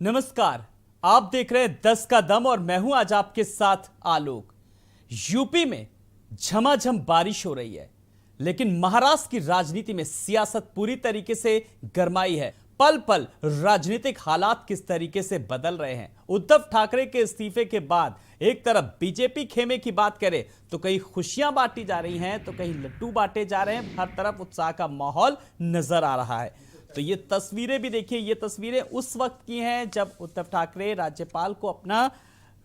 नमस्कार, आप देख रहे हैं 10 का दम और मैं हूं आज आपके साथ आलोक। यूपी में झमाझम बारिश हो रही है, लेकिन महाराष्ट्र की राजनीति में सियासत पूरी तरीके से गरमाई है। पल पल राजनीतिक हालात किस तरीके से बदल रहे हैं। उद्धव ठाकरे के इस्तीफे के बाद एक तरफ बीजेपी खेमे की बात करे तो कहीं खुशियां बांटी जा रही हैं तो कहीं लड्डू बांटे जा रहे हैं। हर तरफ उत्साह का माहौल नजर आ रहा है। तो ये तस्वीरें भी देखिए, ये तस्वीरें उस वक्त की हैं जब उद्धव ठाकरे राज्यपाल को अपना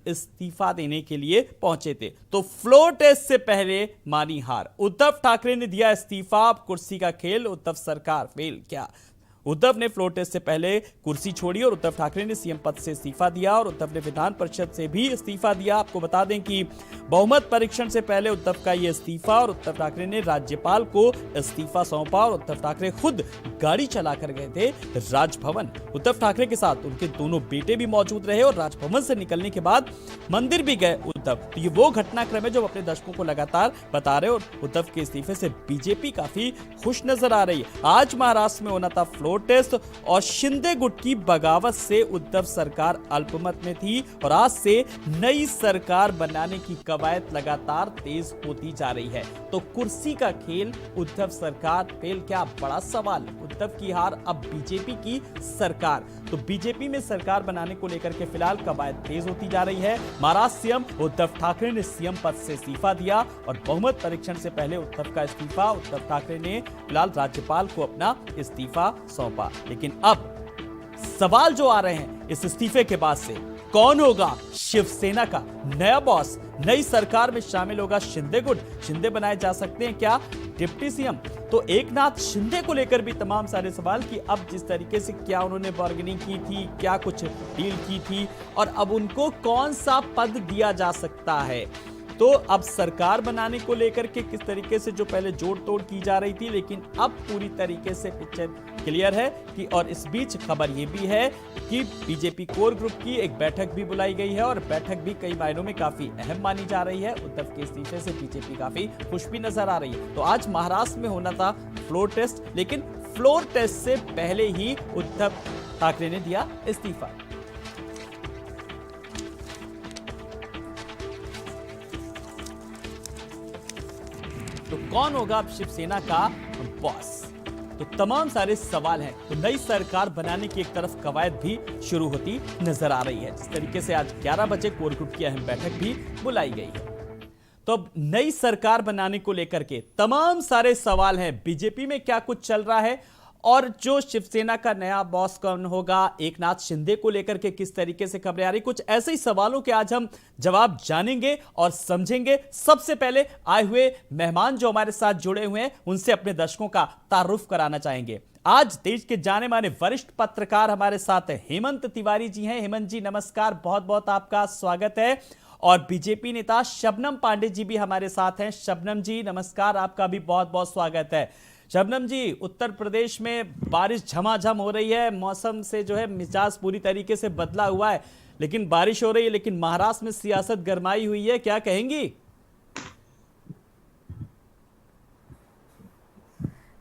इस्तीफा देने के लिए पहुंचे थे। तो फ्लोर टेस्ट से पहले मानी हार, उद्धव ठाकरे ने दिया इस्तीफा। अब कुर्सी का खेल, उद्धव सरकार फेल क्या? उद्धव ने फ्लोर टेस्ट से पहले कुर्सी छोड़ी और उद्धव ठाकरे ने सीएम पद से इस्तीफा दिया और उद्धव ने विधान परिषद से भी इस्तीफा दिया। आपको बता दें कि बहुमत परीक्षण से पहले उद्धव का यह इस्तीफा और उद्धव ठाकरे ने राज्यपाल को इस्तीफा सौंपा और उद्धव ठाकरे खुद गाड़ी चलाकर गए थे राजभवन। उद्धव ठाकरे के साथ उनके दोनों बेटे भी मौजूद रहे और राजभवन से निकलने के बाद मंदिर भी गए उद्धव। तो ये वो घटनाक्रम है जो अपने दर्शकों को लगातार बता रहे और उद्धव के इस्तीफे से बीजेपी काफी खुश नजर आ रही है। आज महाराष्ट्र में होना था फ्लोर टेस्ट और शिंदे गुट की बगावत से उद्धव सरकार अल्पमत में थी और आज से नई सरकार बनाने की कवायद लगातार तेज होती जा रही है। तो कुर्सी का खेल, उद्धव सरकार फेल क्या? बड़ा सवाल। उद्धव की हार, अब बीजेपी की सरकार। तो बीजेपी में सरकार बनाने को लेकर के फिलहाल कवायद तेज होती जा रही है। महाराष्ट्र सीएम उद्धव ठाकरे ने सीएम पद से इस्तीफा दिया और बहुमत परीक्षण से पहले उद्धव का इस्तीफा, उद्धव ठाकरे ने फिलहाल राज्यपाल को अपना इस्तीफा सौंपा। लेकिन अब सवाल जो आ रहे हैं इस इस्तीफे के बाद से, कौन होगा शिवसेना का नया बॉस? नई सरकार में शामिल होगा शिंदे गुट? शिंदे बनाए जा सकते हैं क्या डिप्टी सीएम? तो एकनाथ शिंदे को लेकर भी तमाम सारे सवाल कि अब जिस तरीके से क्या उन्होंने बार्गेनिंग की थी, क्या कुछ डील की थी और अब उनको कौन सा पद दिया जा सकता है। तो अब सरकार बनाने को लेकर के किस तरीके से जो पहले जोड़ तोड़ की जा रही थी, लेकिन अब पूरी तरीके से पिक्चर क्लियर है कि और इस बीच खबर ये भी है कि बीजेपी कोर ग्रुप की एक बैठक भी बुलाई गई है और बैठक भी कई मायनों में काफी अहम मानी जा रही है। उद्धव के इस्तीफे से बीजेपी काफी खुश भी नजर आ रही है। तो आज महाराष्ट्र में होना था फ्लोर टेस्ट, लेकिन फ्लोर टेस्ट से पहले ही उद्धव ठाकरे ने दिया इस्तीफा। तो कौन होगा अब शिवसेना का बॉस? तो तमाम सारे सवाल हैं। तो नई सरकार बनाने की एक तरफ कवायद भी शुरू होती नजर आ रही है। जिस तरीके से आज 11 बजे कोर ग्रुप की अहम बैठक भी बुलाई गई है। तो अब नई सरकार बनाने को लेकर के तमाम सारे सवाल हैं। बीजेपी में क्या कुछ चल रहा है और जो शिवसेना का नया बॉस कौन होगा, एकनाथ शिंदे को लेकर के किस तरीके से खबरें आ रही, कुछ ऐसे ही सवालों के आज हम जवाब जानेंगे और समझेंगे। सबसे पहले आए हुए मेहमान जो हमारे साथ जुड़े हुए हैं उनसे अपने दर्शकों का तारुफ कराना चाहेंगे। आज देश के जाने माने वरिष्ठ पत्रकार हमारे साथ हेमंत तिवारी जी हैं। हेमंत जी नमस्कार, बहुत बहुत आपका स्वागत है। और बीजेपी नेता शबनम पांडे जी भी हमारे साथ हैं। शबनम जी नमस्कार, आपका भी बहुत बहुत स्वागत है। शबनम जी, उत्तर प्रदेश में बारिश झमाझम हो रही है, मौसम से जो है मिजाज पूरी तरीके से बदला हुआ है, लेकिन बारिश हो रही है, लेकिन महाराष्ट्र में सियासत गरमाई हुई है, क्या कहेंगी?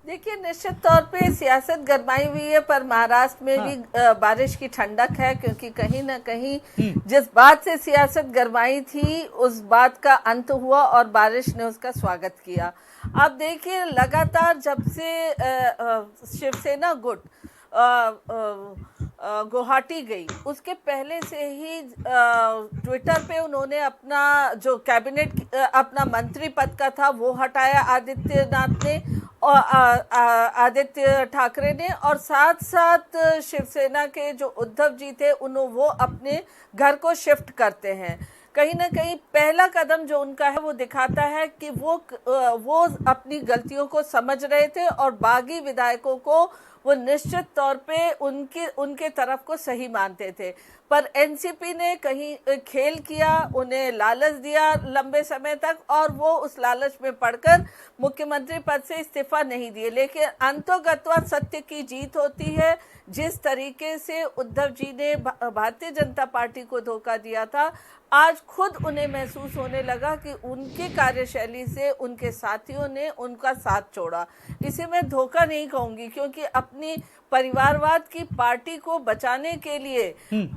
देखिए, निश्चित तौर पे सियासत गरमाई हुई है, पर महाराष्ट्र में भी बारिश की ठंडक है, क्योंकि कहीं ना कहीं जिस बात से सियासत गरमाई थी उस बात का अंत हुआ और बारिश ने उसका स्वागत किया। आप देखिए, लगातार जब से शिवसेना गुट गुवाहाटी गई, उसके पहले से ही ट्विटर पे उन्होंने अपना जो कैबिनेट अपना मंत्री पद का था वो हटाया आदित्यनाथ ने और आदित्य ठाकरे ने, और साथ साथ शिवसेना के जो उद्धव जी थे वो अपने घर को शिफ्ट करते हैं। कहीं ना कहीं पहला कदम जो उनका है वो दिखाता है कि वो अपनी गलतियों को समझ रहे थे और बागी विधायकों को वो निश्चित तौर पे उनके तरफ को सही मानते थे। पर एनसीपी ने कहीं खेल किया, उन्हें लालच दिया लंबे समय तक, और वो उस लालच में पड़कर मुख्यमंत्री पद से इस्तीफा इस्तीफा नहीं दिए, लेकिन अंतोगत्वा सत्य की जीत होती है। जिस तरीके से उद्धव जी ने भारतीय जनता पार्टी को धोखा दिया था, आज खुद उन्हें महसूस होने लगा कि उनके कार्यशैली से उनके साथियों ने उनका साथ छोड़ा। इसे मैं धोखा नहीं कहूंगी, क्योंकि अपनी परिवारवाद की पार्टी को बचाने के लिए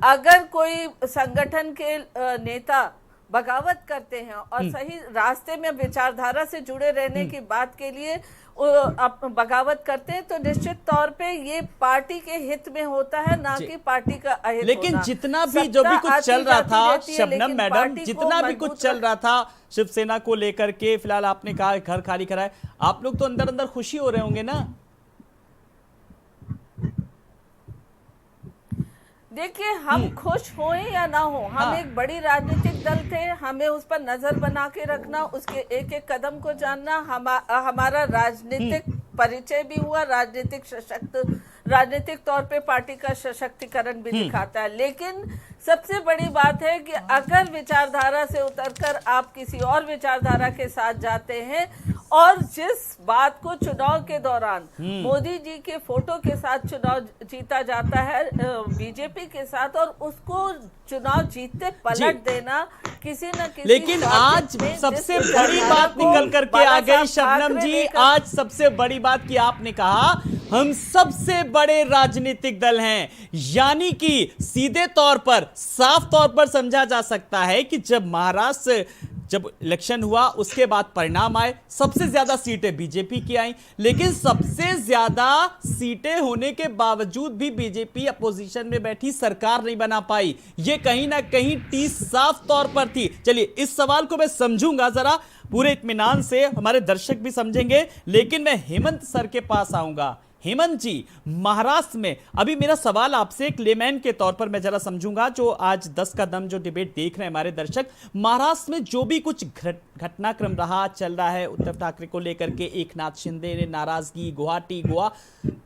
अगर कोई संगठन के नेता बगावत करते हैं और सही रास्ते में विचारधारा से जुड़े रहने की बात के लिए बगावत करते हैं, तो निश्चित तौर पे ये पार्टी के हित में होता है, ना कि पार्टी का अहित लेकिन होना। जितना भी जो भी कुछ चल रहा था शबनम मैडम, जितना भी कुछ चल रहा था शिवसेना को लेकर के, फिलहाल आपने कहा घर खाली कराए, आप लोग तो अंदर अंदर खुशी हो रहे होंगे ना? देखिए, हम खुश हों या ना हो, हम एक बड़ी राजनीतिक दल थे, हमें उस पर नजर बना के रखना, उसके एक एक कदम को जानना हमारा राजनीतिक परिचय भी हुआ, राजनीतिक तौर पे पार्टी का सशक्तिकरण भी दिखाता है। लेकिन सबसे बड़ी बात है कि अगर विचारधारा से उतरकर आप किसी और विचारधारा के साथ जाते हैं, और जिस बात को चुनाव के दौरान मोदी जी के फोटो के साथ चुनाव जीता जाता है बीजेपी के साथ, और उसको चुनाव जीतते पलट देना किसी न किसी, लेकिन आज सबसे बड़ी बात निकल करके आ गई शबनम जी, आज सबसे बड़ी बात की आपने कहा हम सबसे बड़े राजनीतिक दल हैं, यानी कि सीधे तौर पर, साफ तौर पर समझा जा सकता है कि जब महाराष्ट्र जब इलेक्शन हुआ उसके बाद परिणाम आए, सबसे ज्यादा सीटें बीजेपी की आई, लेकिन सबसे ज्यादा सीटें होने के बावजूद भी बीजेपी अपोजिशन में बैठी सरकार नहीं बना पाई। ये कहीं ना कहीं टीस साफ तौर पर थी। चलिए, इस सवाल को मैं समझूंगा जरा पूरे इत्मीनान से, हमारे दर्शक भी समझेंगे, लेकिन मैं हेमंत सर के पास आऊंगा। हेमंत जी, महाराष्ट्र में अभी मेरा सवाल आपसे एक लेमैन के तौर पर मैं जरा समझूंगा, जो आज 10 का दम जो डिबेट देख रहे हैं हमारे दर्शक, महाराष्ट्र में जो भी कुछ घटनाक्रम रहा चल रहा है उद्धव ठाकरे को लेकर के, एकनाथ शिंदे ने नाराजगी, गुवाहाटी, गोवा,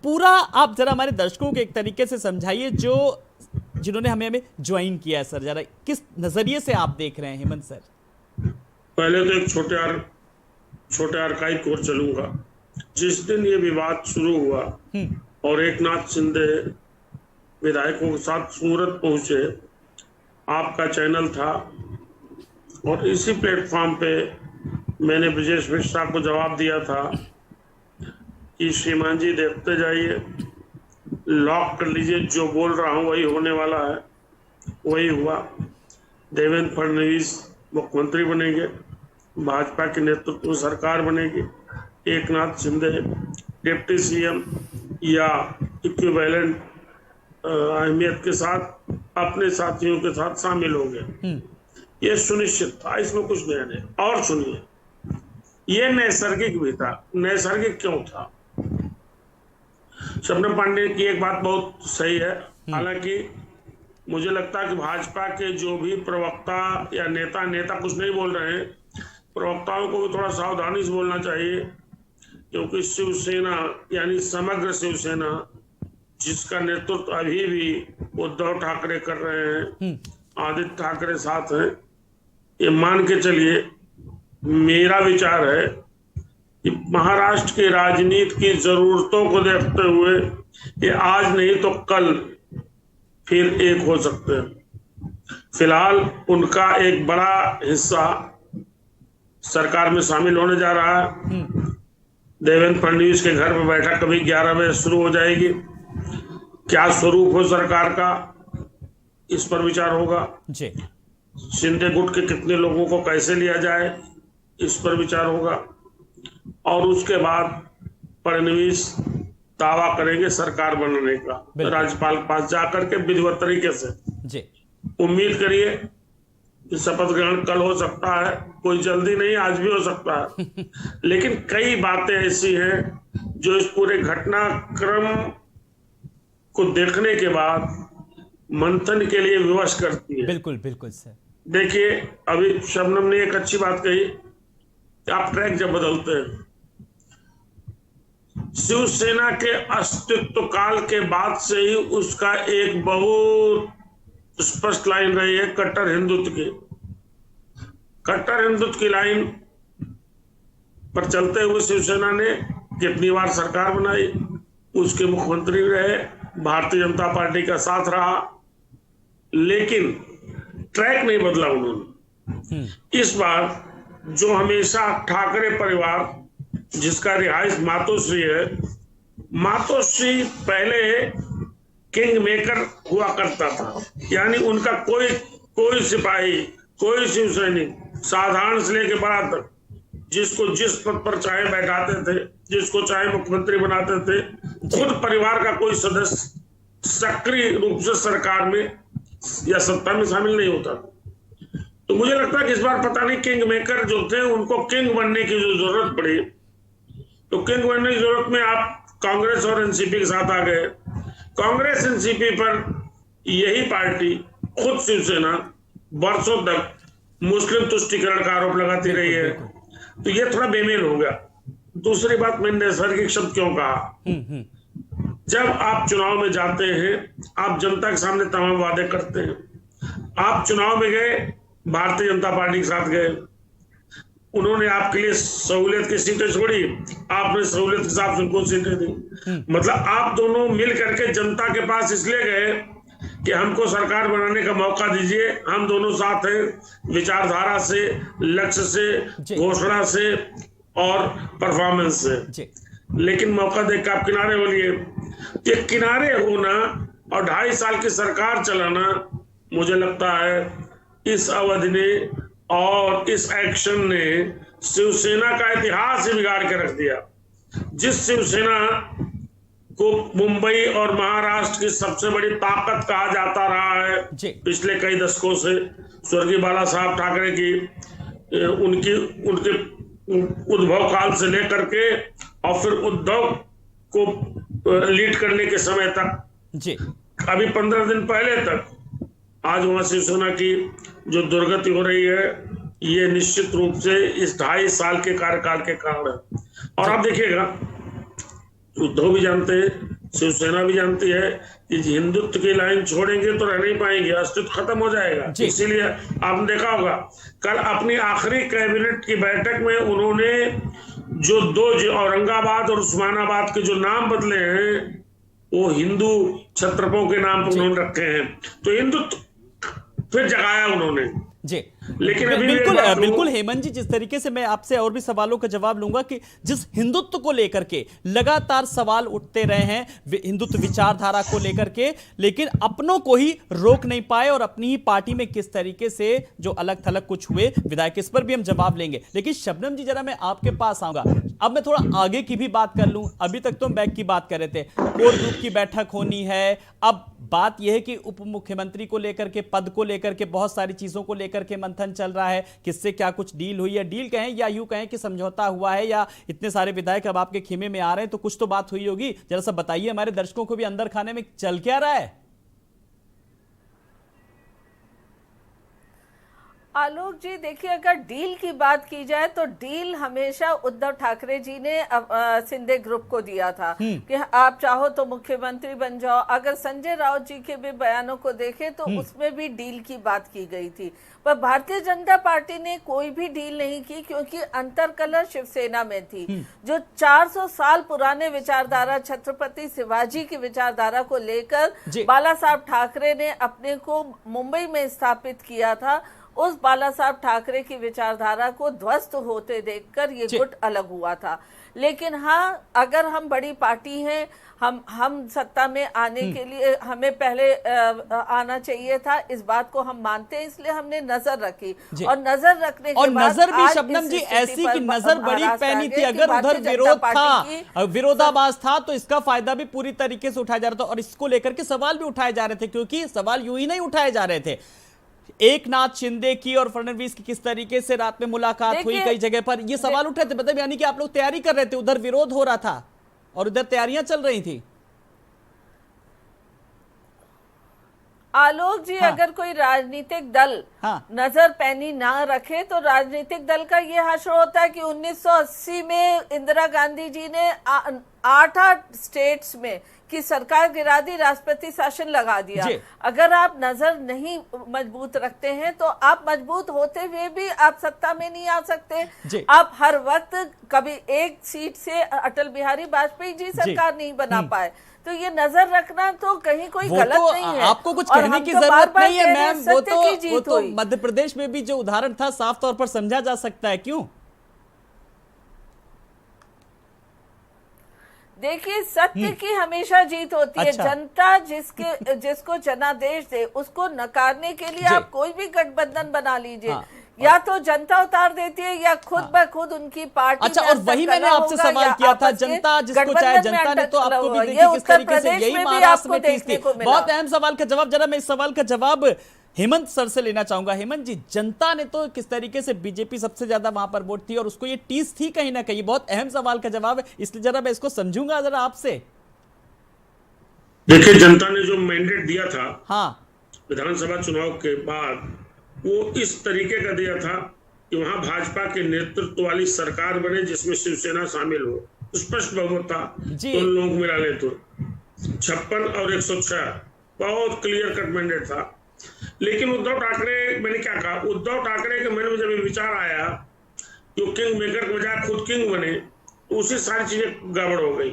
पूरा आप जरा हमारे दर्शकों को एक तरीके से समझाइए, जो जिन्होंने हमें ज्वाइन किया है सर, जरा किस नजरिए से आप देख रहे हैं हेमंत सर? पहले तो एक छोटे आर्काइव को चलूंगा। जिस दिन ये विवाद शुरू हुआ और एकनाथ शिंदे विधायकों के साथ सूरत पहुंचे, आपका चैनल था और इसी प्लेटफॉर्म पे मैंने ब्रजेश मिश्रा को जवाब दिया था कि श्रीमान जी देखते जाइए, लॉक कर लीजिए, जो बोल रहा हूं वही होने वाला है। वही हुआ। देवेंद्र फडणवीस मुख्यमंत्री बनेंगे, भाजपा के नेतृत्व में सरकार बनेगी, एकनाथ शिंदे डिप्टी सीएम या इक्विवेलेंट अहमियत के साथ अपने साथियों के साथ शामिल होंगे। ये सुनिश्चित था, इसमें कुछ नया नहीं। और सुनिए, ये नैसर्गिक भी था। नैसर्गिक क्यों था? शबनम पांडे की एक बात बहुत सही है, हालांकि मुझे लगता है कि भाजपा के जो भी प्रवक्ता या नेता कुछ नहीं बोल रहे हैं, प्रवक्ताओं को भी थोड़ा सावधानी से बोलना चाहिए, क्योंकि शिवसेना यानी समग्र शिवसेना, जिसका नेतृत्व अभी भी उद्धव ठाकरे कर रहे हैं, आदित्य ठाकरे साथ हैं, ये मान के चलिए, मेरा विचार है कि महाराष्ट्र की राजनीति की जरूरतों को देखते हुए ये आज नहीं तो कल फिर एक हो सकते हैं। फिलहाल उनका एक बड़ा हिस्सा सरकार में शामिल होने जा रहा है। देवेंद्र फडणवीस के घर में बैठक कभी 11 बजे शुरू हो जाएगी। क्या स्वरूप हो सरकार का, इस पर विचार होगा जी। शिंदे गुट के कितने लोगों को कैसे लिया जाए, इस पर विचार होगा। और उसके बाद फडणवीस दावा करेंगे सरकार बनाने का, राज्यपाल के पास जाकर के विधिवत तरीके से जी। उम्मीद करिए कि शपथ ग्रहण कल हो सकता है, कोई जल्दी नहीं, आज भी हो सकता है। लेकिन कई बातें ऐसी हैं जो इस पूरे घटनाक्रम को देखने के बाद मंथन के लिए विवश करती है। बिल्कुल बिल्कुल सर। देखिए, अभी शबनम ने एक अच्छी बात कही कि आप ट्रैक जब बदलते हैं, शिवसेना के अस्तित्व काल के बाद से ही उसका एक बहुत स्पष्ट लाइन रही है कट्टर हिंदुत्व की। कट्टर हिंदुत्व की लाइन पर चलते हुए शिवसेना ने कितनी बार सरकार बनाई, उसके मुख्यमंत्री रहे, भारतीय जनता पार्टी का साथ रहा, लेकिन ट्रैक नहीं बदला उन्होंने। इस बार जो हमेशा ठाकरे परिवार, जिसका रिहाइश मातोश्री है, मातोश्री पहले किंग मेकर हुआ करता था, यानी उनका कोई सिपाही, कोई शिव सैनिक, साधारण से लेकर बड़ा तक, जिसको जिस पद पर चाहे बैठाते थे, जिसको चाहे मुख्यमंत्री बनाते थे, खुद परिवार का कोई सदस्य सक्रिय रूप से सरकार में या सत्ता में शामिल नहीं होता। तो मुझे लगता है कि इस बार पता नहीं किंग मेकर जो थे उनको किंग बनने की जो जरूरत पड़ी, तो किंग बनने की जरूरत में आप कांग्रेस और एनसीपी के साथ आ गए। कांग्रेस एनसीपी पर यही पार्टी, खुद शिवसेना, वर्षों तक मुस्लिम तुष्टीकरण का आरोप लगाती रही है, तो ये थोड़ा बेमेल हो गया। दूसरी बात, मैंने नैसर्गिक शब्द क्यों कहा? जब आप चुनाव में जाते हैं, आप जनता के सामने तमाम वादे करते हैं। आप चुनाव में गए, भारतीय जनता पार्टी के साथ गए, उन्होंने आपके लिए सहूलियत की सीटें छोड़ी, आपने सहूलियत के हिसाब से उनको सीटें दी। मतलब आप दोनों मिल करके जनता के पास इसलिए गए कि हमको सरकार बनाने का मौका दीजिए, हम दोनों साथ हैं, विचारधारा से, लक्ष्य से, घोषणा से और परफॉर्मेंस से। लेकिन मौका देख आप किनारे हो लिए। ये किनारे होना और 2.5 साल की सरकार चलाना, मुझे लगता है इस अवधि ने और इस एक्शन ने शिवसेना का इतिहास ही बिगाड़ के रख दिया। जिस शिवसेना को मुंबई और महाराष्ट्र की सबसे बड़ी ताकत कहा जाता रहा है पिछले कई दशकों से, स्वर्गीय बाला साहब ठाकरे की उनके उद्भव काल से लेकर के और फिर उद्धव को लीड करने के समय तक, अभी 15 दिन पहले तक, आज वहां शिवसेना की जो दुर्गति हो रही है, ये निश्चित रूप से इस 2.5 साल के कार्यकाल के कारण है। और आप देखिएगा, उद्धव भी जानते हैं, शिवसेना भी जानती है कि हिंदुत्व की लाइन छोड़ेंगे तो रह नहीं पाएंगे, अस्तित्व खत्म हो जाएगा। इसीलिए आपने देखा होगा कल अपनी आखिरी कैबिनेट की बैठक में उन्होंने जो 2 औरंगाबाद और उस्मानाबाद के जो नाम बदले हैं, वो हिंदू छत्रपों के नाम पर उन्होंने रखे हैं। तो हिंदुत्व फिर जगाया उन्होंने जी। लेकिन बिल्कुल हेमंत जी, जिस तरीके से मैं आपसे और भी सवालों का जवाब लूंगा कि जिस हिंदुत्व को लेकर के लगातार सवाल उठते रहे हैं, हिंदुत्व विचारधारा को लेकर के, लेकिन अपनों को ही रोक नहीं पाए और अपनी ही पार्टी में किस तरीके से जो अलग थलग कुछ हुए विधायक, इस पर भी हम जवाब लेंगे। लेकिन शबनम जी, जरा मैं आपके पास आऊंगा। अब मैं थोड़ा आगे की भी बात कर लूं। अभी तक तो हम बैक की बात कर रहे थे, कोर ग्रुप की बैठक होनी है। अब बात यह है कि उप मुख्यमंत्री को लेकर के, पद को लेकर के, बहुत सारी चीजों को लेकर के मंथन चल रहा है, किससे क्या कुछ डील हुई है, डील कहें या यूं कहें कि समझौता हुआ है, या इतने सारे विधायक अब आपके खेमे में आ रहे हैं तो कुछ तो बात हुई होगी। जरा सा बताइए हमारे दर्शकों को भी अंदर खाने में चल क्या रहा है। आलोक जी, देखिए, अगर डील की बात की जाए तो डील हमेशा उद्धव ठाकरे जी ने शिंदे ग्रुप को दिया था कि आप चाहो तो मुख्यमंत्री बन जाओ। अगर संजय राउत जी के भी बयानों को देखें तो उसमें भी डील की बात की गई थी, पर भारतीय जनता पार्टी ने कोई भी डील नहीं की, क्योंकि अंतरकलह शिवसेना में थी। जो 400 साल पुराने विचारधारा, छत्रपति शिवाजी की विचारधारा को लेकर बाला साहब ठाकरे ने अपने को मुंबई में स्थापित किया था, उस बाला साहब ठाकरे की विचारधारा को ध्वस्त होते देखकर ये गुट अलग हुआ था। लेकिन हाँ, अगर हम बड़ी पार्टी हैं, हम सत्ता में आने के लिए हमें पहले आना चाहिए था, इस बात को हम मानते हैं, इसलिए हमने नजर रखी। और नजर रखने के बाद नजर भी शबनम जी ऐसी की नजर बड़ी पैनी थी। अगर उधर विरोध था, विरोधाभास था, तो इसका फायदा भी पूरी तरीके से उठाया जा रहा था और इसको लेकर के सवाल भी उठाए जा रहे थे, क्योंकि सवाल यूं ही नहीं उठाए जा रहे थे। एकनाथ शिंदे की और फडणवीस की किस तरीके से रात में मुलाकात हुई, कई जगह पर ये सवाल उठे थे। मतलब यानी कि आप लोग तैयारी कर रहे थे, उधर विरोध हो रहा था और उधर तैयारियां चल रही थी। आलोक जी, अगर कोई राजनीतिक दल नजर पैनी ना रखे तो राजनीतिक दल का ये हश्र होता है कि 1980 में इंदिरा गांधी जी ने 8 स्टेट्स में कि सरकार गिरा दी, राष्ट्रपति शासन लगा दिया। अगर आप नजर नहीं मजबूत रखते हैं तो आप मजबूत होते हुए भी आप सत्ता में नहीं आ सकते। आप हर वक्त कभी एक सीट से अटल बिहारी वाजपेयी जी सरकार नहीं बना पाए, तो ये नजर रखना तो कहीं कोई गलत तो नहीं है। आपको कुछ कहने की जरूरत नहीं है मैम, वो तो हुई। मध्य प्रदेश में भी जो उदाहरण था साफ तौर पर समझा जा सकता है। क्यों? देखिए, सत्य की हमेशा जीत होती है। जनता जिसको जनादेश दे उसको नकारने के लिए आप कोई भी गठबंधन बना लीजिए, या तो जनता उतार देती है या खुद ब खुद उनकी पार्टी। अच्छा, और वही मैंने आपसे सवाल किया था, जनता जिसको चाहे, जनता ने तो आपको भी देखिए किस तरीके से यही महाराष्ट्र में टीस थी। बहुत अहम सवाल का जवाब, जरा मैं इस सवाल का जवाब हेमंत सर से लेना चाहूंगा। हेमंत जी, जनता ने तो किस तरीके से, बीजेपी सबसे ज्यादा वहां पर वोट थी और उसको ये टीस थी कहीं ना कहीं। बहुत अहम सवाल का जवाब है, इसलिए जरा मैं इसको समझूंगा जरा आपसे। देखिए, जनता ने जो मैंडेट दिया था हाँ विधानसभा चुनाव के बाद, वो इस तरीके का दिया था कि वहां भाजपा के नेतृत्व वाली सरकार बने जिसमें शिवसेना शामिल हो। स्पष्ट बहुमत था, तो लोग मिला ले तो 56 और 106 बहुत क्लियर कट मैंडेट था। लेकिन उद्धव ठाकरे, मैंने क्या कहा, उद्धव ठाकरे के मन में जब ये विचार आया कि किंग मेकर के बजाय खुद किंग बने, तो उसी सारी चीजें गड़बड़ हो गई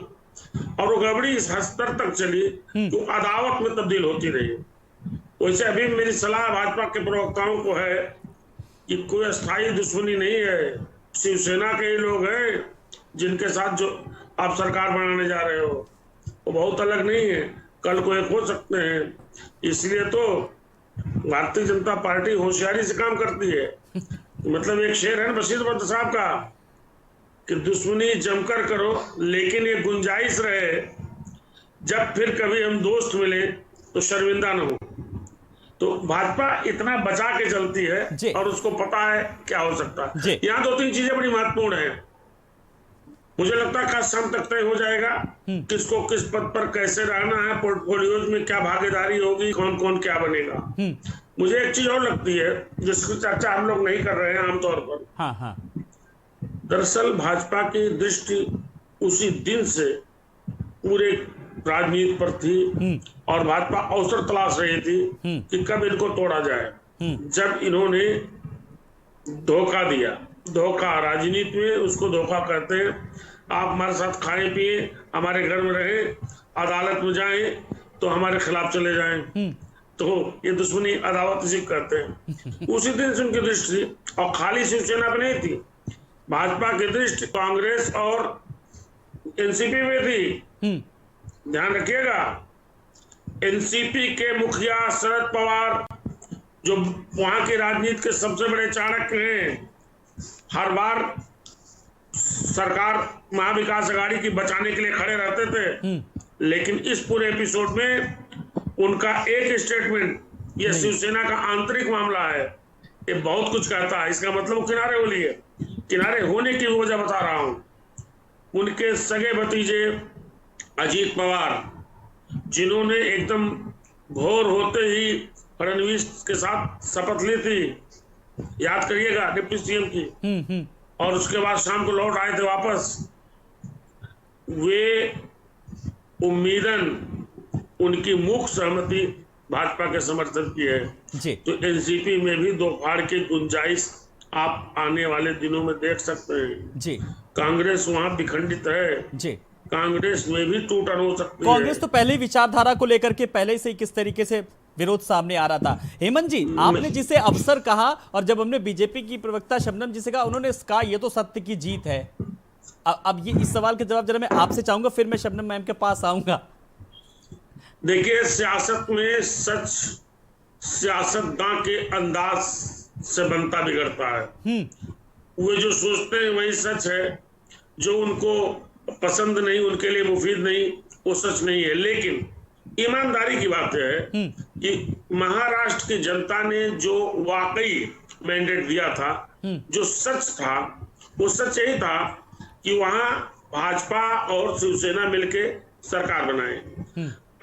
और वो गड़बड़ी इस स्तर तक चली तो अदावत में तब्दील होती रही। वैसे अभी मेरी सलाह भाजपा के प्रवक्ताओं को है कि कोई अस्थायी दुश्मनी नहीं है, शिवसेना के ही लोग हैं जिनके साथ जो आप सरकार बनाने जा रहे हो वो बहुत अलग नहीं है, कल को एक हो सकते हैं। इसलिए तो भारतीय जनता पार्टी होशियारी से काम करती है। मतलब एक शेर है ना बशीर बद्र साहब का कि दुश्मनी जमकर करो लेकिन ये गुंजाइश रहे जब फिर कभी हम दोस्त मिले तो शर्मिंदा न हो। तो भाजपा इतना बचा के चलती है और उसको पता है क्या हो सकता है। यहाँ 2-3 चीजें बड़ी महत्वपूर्ण है। मुझे लगता है कल शाम तक तय हो जाएगा किसको किस पद पर कैसे रहना है, पोर्टफोलियोज में क्या भागीदारी होगी, कौन कौन क्या बनेगा। मुझे एक चीज और लगती है जिसकी चर्चा हम लोग नहीं कर रहे हैं आमतौर पर। दरअसल भाजपा की दृष्टि उसी दिन से पूरे राजनीति पर थी और भाजपा अवसर तलाश रही थी कि कब इनको तोड़ा जाए। जब इन्होंने धोखा दिया, धोखा राजनीति में उसको धोखा कहते हैं। आप हमारे साथ खाएं पिए, हमारे घर में रहें, अदालत में जाएं तो हमारे खिलाफ चले जाएं, तो ये दुश्मनी अदावत इसी कहते हैं। उसी दिन से उनकी दृष्टि, और खाली शिवसेना पे नहीं थी, भाजपा की दृष्टि कांग्रेस और एनसीपी में थी। ध्यान रखिएगा, एनसीपी के मुखिया शरद पवार जो वहां की राजनीति के सबसे बड़े चाणक्य हैं, हर बार सरकार महाविकास अघाड़ी की बचाने के लिए खड़े रहते थे। लेकिन इस पूरे एपिसोड में उनका एक स्टेटमेंट, ये शिवसेना का आंतरिक मामला है, ये बहुत कुछ कहता है। इसका मतलब किनारे हो लिए, किनारे होने की वजह बता रहा हूं। उनके सगे भतीजे अजीत पवार, जिन्होंने एकदम भोर होते ही फडणवीस के साथ शपथ ली थी, याद करिएगा, डिप्टी सीएम की, और उसके बाद शाम को लौट आए थे वापस, वे उम्मीदन उनकी मुख्य सहमति भाजपा के समर्थन की है। तो एनसीपी में भी दो फाड़ की गुंजाइश आप आने वाले दिनों में देख सकते हैं। कांग्रेस वहां विखंडित है, कांग्रेस में भी टूटन हो सकती है। कांग्रेस तो पहले विचारधारा को लेकर के पहले से ही किस तरीके से विरोध सामने आ रहा था। हेमंत जी, आपने जिसे अवसर कहा और जब हमने बीजेपी की प्रवक्ता शबनम जी से कहा, उन्होंने कहा ये तो सत्य की जीत है। अब ये इस सवाल के जवाब जरा मैं आपसे चाहूंगा, फिर मैं शबनम मैम के पास आऊंगा। देखिए, सियासत में सच सियासतदान के अंदाज से बनता बिगड़ता है। वे जो सोचते हैं वही सच है, जो उनको पसंद नहीं, उनके लिए मुफीद नहीं, वो सच नहीं है। लेकिन ईमानदारी की बात है कि महाराष्ट्र की जनता ने जो वाकई मैंडेट दिया था, जो सच था, वो सच यही था कि वहां भाजपा और शिवसेना मिलके सरकार बनाए।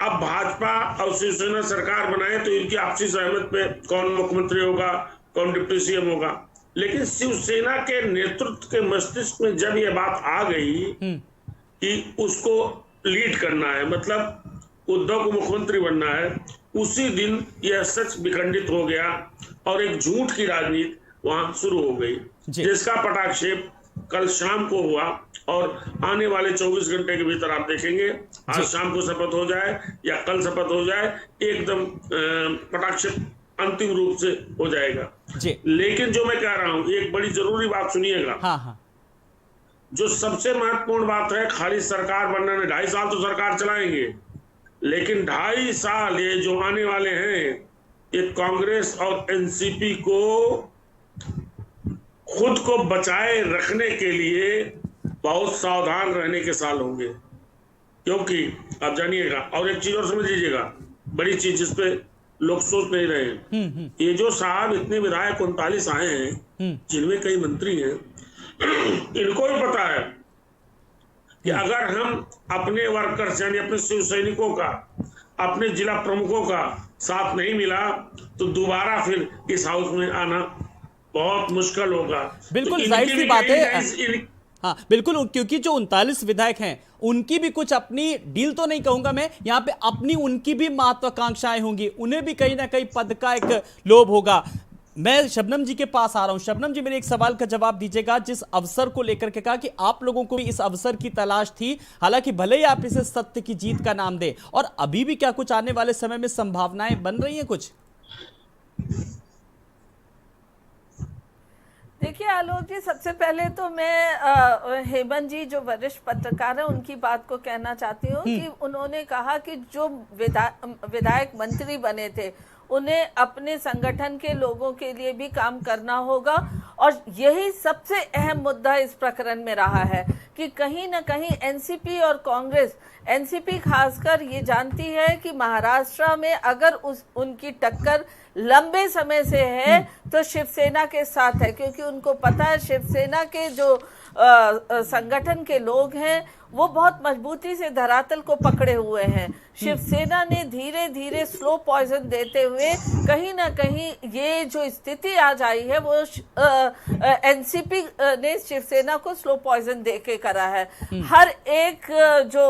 अब भाजपा और शिवसेना सरकार बनाए तो इनकी आपसी सहमत पे कौन मुख्यमंत्री होगा, कौन डिप्टी सीएम होगा। लेकिन शिवसेना के नेतृत्व के मस्तिष्क में जब ये बात आ गई कि उसको लीड करना है, मतलब उद्धव को मुख्यमंत्री बनना है, उसी दिन यह सच विखंडित हो गया और एक झूठ की राजनीति वहां शुरू हो गई, जिसका पटाक्षेप कल शाम को हुआ। और आने वाले 24 घंटे के भीतर आप देखेंगे, आज शाम को शपथ हो जाए या कल शपथ हो जाए, एकदम पटाक्षेप अंतिम रूप से हो जाएगा। लेकिन जो मैं कह रहा हूं, एक बड़ी जरूरी बात सुनिएगा। हाँ। जो सबसे महत्वपूर्ण बात है, खाली सरकार बनने में 2.5 साल तो सरकार चलाएंगे, लेकिन 2.5 साल ये जो आने वाले हैं, ये कांग्रेस और एनसीपी को खुद को बचाए रखने के लिए बहुत सावधान रहने के साल होंगे। क्योंकि आप जानिएगा, और एक चीज और समझ लीजिएगा, बड़ी चीज जिस पे लोग सोच नहीं रहे हैं, ये जो साहब इतने विधायक 39 आए हैं, जिनमें कई मंत्री हैं, इनको भी पता है कि अगर हम अपने वर्कर्स यानी अपने शिव सैनिकों का, अपने जिला प्रमुखों का साथ नहीं मिला तो दोबारा फिर इस हाउस में आना बहुत मुश्किल होगा। बिल्कुल तो जाहिर सी बात है। इन, हाँ बिल्कुल, क्योंकि जो 39 विधायक हैं उनकी भी कुछ अपनी डील तो नहीं कहूंगा मैं यहाँ पे, अपनी उनकी भी महत्वाकांक्षाएं होंगी, उन्हें भी कहीं ना कहीं पद का एक लोभ होगा। मैं शबनम जी के पास आ रहा हूं। शबनम जी, मेरे एक सवाल का जवाब दीजिएगा। जिस अवसर को लेकर के कहा कि आप लोगों को भी इस अवसर की तलाश थी, हालांकि भले ही आप इसे सत्य की जीत का नाम दे, और अभी भी क्या कुछ आने वाले समय में संभावनाएं बन रही हैं कुछ? देखिए आलोक जी, सबसे पहले तो मैं हेमंत जी जो वरिष्ठ पत्रकार हैं उनकी बात को कहना चाहती हूँ कि उन्होंने कहा कि जो विधायक मंत्री बने थे उन्हें अपने संगठन के लोगों के लिए भी काम करना होगा, और यही सबसे अहम मुद्दा इस प्रकरण में रहा है कि कहीं ना कहीं एनसीपी और कांग्रेस, एनसीपी खासकर ये जानती है कि महाराष्ट्र में अगर उनकी टक्कर लंबे समय से है तो शिवसेना के साथ है, क्योंकि उनको पता है शिवसेना के जो संगठन के लोग हैं वो बहुत मजबूती से धरातल को पकड़े हुए हैं। शिवसेना ने धीरे धीरे स्लो पॉइजन देते हुए कहीं ना कहीं ये जो स्थिति आज आई है वो एनसीपी ने शिवसेना को स्लो पॉइजन देके करा है। हर एक जो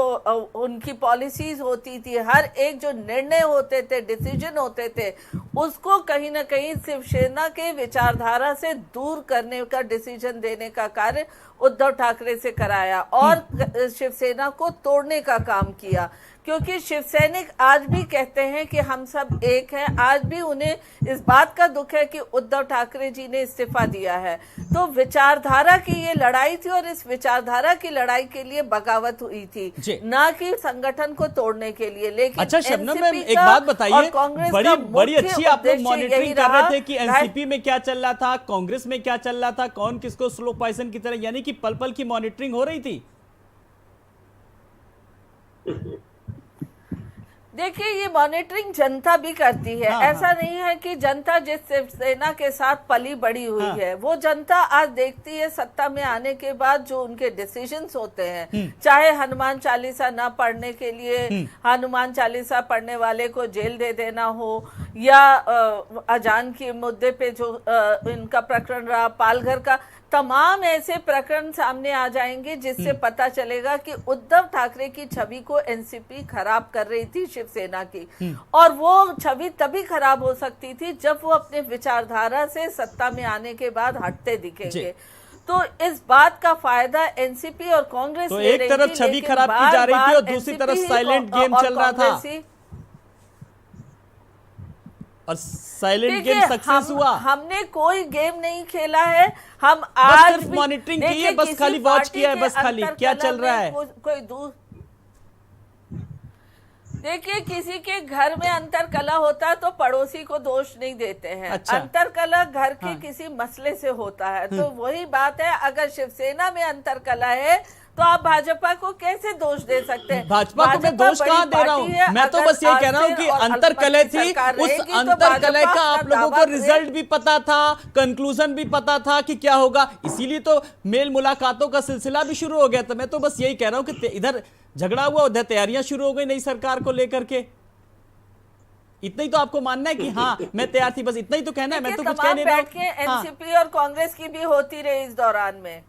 उनकी पॉलिसीज होती थी, हर एक जो निर्णय होते थे, डिसीजन होते थे, उसको कहीं ना कहीं शिवसेना के विचारधारा से दूर करने का डिसीजन देने का कार्य उद्धव ठाकरे से कराया और शिवसेना को तोड़ने का काम किया। क्योंकि शिवसैनिक आज भी कहते हैं कि हम सब एक हैं, आज भी उन्हें इस बात का दुख है कि उद्धव ठाकरे जी ने इस्तीफा दिया है। तो विचारधारा की ये लड़ाई थी और इस विचारधारा की लड़ाई के लिए बगावत हुई थी, ना कि संगठन को तोड़ने के लिए। लेकिन अच्छा शबनम मैम, एक बात बताइए, बड़ी अच्छी आप लोग मॉनिटरिंग कर रहे थे कि एनसीपी में क्या चल रहा था, कांग्रेस में क्या चल रहा था, कौन किसको स्लो पॉइजन की तरह, यानी कि पल पल की मॉनिटरिंग हो रही थी। देखिए, ये मॉनिटरिंग जनता भी करती है। ऐसा नहीं है कि जनता जिस शिवसेना के साथ पली बड़ी हुई है, वो जनता आज देखती है सत्ता में आने के बाद जो उनके डिसीजंस होते हैं, चाहे हनुमान चालीसा ना पढ़ने के लिए हनुमान चालीसा पढ़ने वाले को जेल दे देना हो, या अजान के मुद्दे पे जो इनका प्रकरण रहा, पालघर का, तमाम ऐसे प्रकरण सामने आ जाएंगे जिससे पता चलेगा कि उद्धव ठाकरे की छवि को एनसीपी खराब कर रही थी शिवसेना की, और वो छवि तभी खराब हो सकती थी जब वो अपने विचारधारा से सत्ता में आने के बाद हटते दिखेंगे। तो इस बात का फायदा एनसीपी और कांग्रेस तो एक तरफ छवि खराब की जा रही थी और दूसरी तरफ साइलेंट गेम चल रहा था, और साइलेंट गेम सक्सेस हुआ। हमने कोई गेम नहीं खेला है, हम आज मॉनिटरिंग की है, बस खाली वॉच किया है, बस खाली क्या चल रहा है। कोई दूर देखिए, किसी के घर में अंतर कला होता तो पड़ोसी को दोष नहीं देते हैं। अच्छा। अंतर कला घर के किसी मसले से होता है, तो वही बात है। अगर शिवसेना में अंतर कला है तो आप भाजपा को कैसे दोष दे सकते हैं? भाजपा को मैं दोष कहां दे रहा हूं, मैं तो बस ये कह रहा हूं कि अंतर कलह थी, उस अंतर कलह का आप लोगों को रिजल्ट भी पता था, कंक्लूजन भी पता था कि क्या होगा, इसीलिए तो मेल मुलाकातों का सिलसिला भी शुरू हो गया था। मैं तो बस यही कह रहा हूं कि इधर झगड़ा हुआ, उधर तैयारियां शुरू हो गई नई सरकार को लेकर के। इतना ही तो आपको मानना है कि हाँ मैं तैयार थी, बस इतना ही तो कहना है, मैं तो कुछ कह नहीं रहा हूं। एनसीपी और कांग्रेस की भी होती रही इस दौरान में,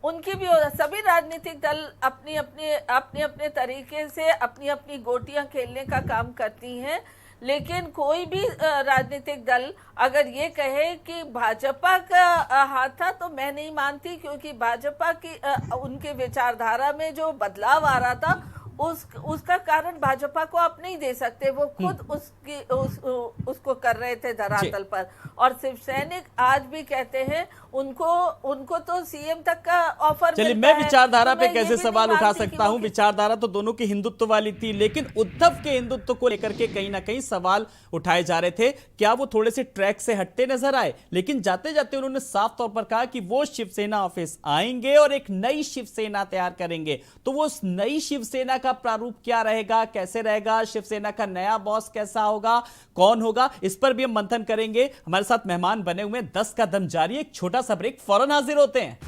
उनकी भी सभी राजनीतिक दल अपनी अपने तरीके से अपनी अपनी गोटियां खेलने का काम करती हैं, लेकिन कोई भी राजनीतिक दल अगर ये कहे कि भाजपा का हाथ था, तो मैं नहीं मानती, क्योंकि भाजपा की उनके विचारधारा में जो बदलाव आ रहा था उसका कारण भाजपा को आप नहीं दे सकते। वो खुद उसको कर रहे थे धरातल पर। और शिव सैनिक आज भी कहते हैं उनको तो सीएम तक का ऑफर चलिए, मिलता मैं है। विचारधारा तो पे मैं कैसे ये भी सवाल नहीं उठा मानती कि सकता वो हूं। विचारधारा तो दोनों की हिंदुत्व वाली थी, लेकिन उद्धव के हिंदुत्व को लेकर के कहीं ना कहीं सवाल उठाए जा रहे थे। क्या वो थोड़े से ट्रैक से हटते नजर आए? लेकिन जाते जाते उन्होंने साफ तौर पर कहा कि वो शिवसेना ऑफिस आएंगे और एक नई शिवसेना तैयार करेंगे। तो वो उस नई शिवसेना का प्रारूप क्या रहेगा, कैसे रहेगा, शिवसेना का नया बॉस कैसा होगा, कौन होगा, इस पर भी हम मंथन करेंगे। हमारे साथ मेहमान बने हुए हैं। 10 का दम जारी है। एक छोटा सा ब्रेक, फौरन हाजिर होते हैं।